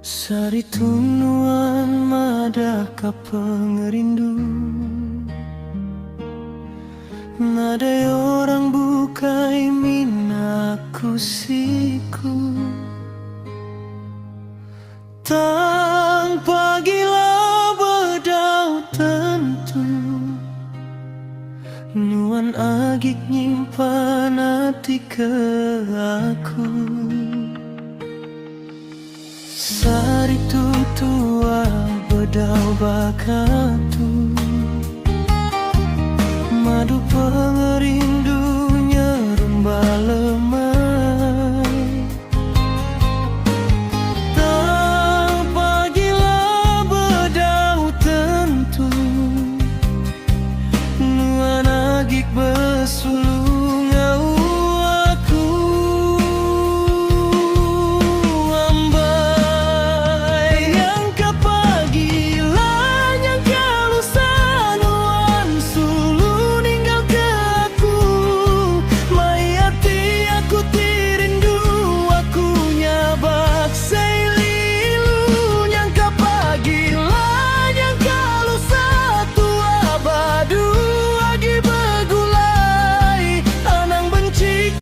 Sari tunuan madaka pengerindu, nadai orang bukai minaku siku. Tanpa gila bedau tentu, nuan agik nyimpan hati ke aku. Sari tutua bedau bakatu, madu pengerindunya rumba lemai. Tanpa gila bedau tentu, nuan agik besulu.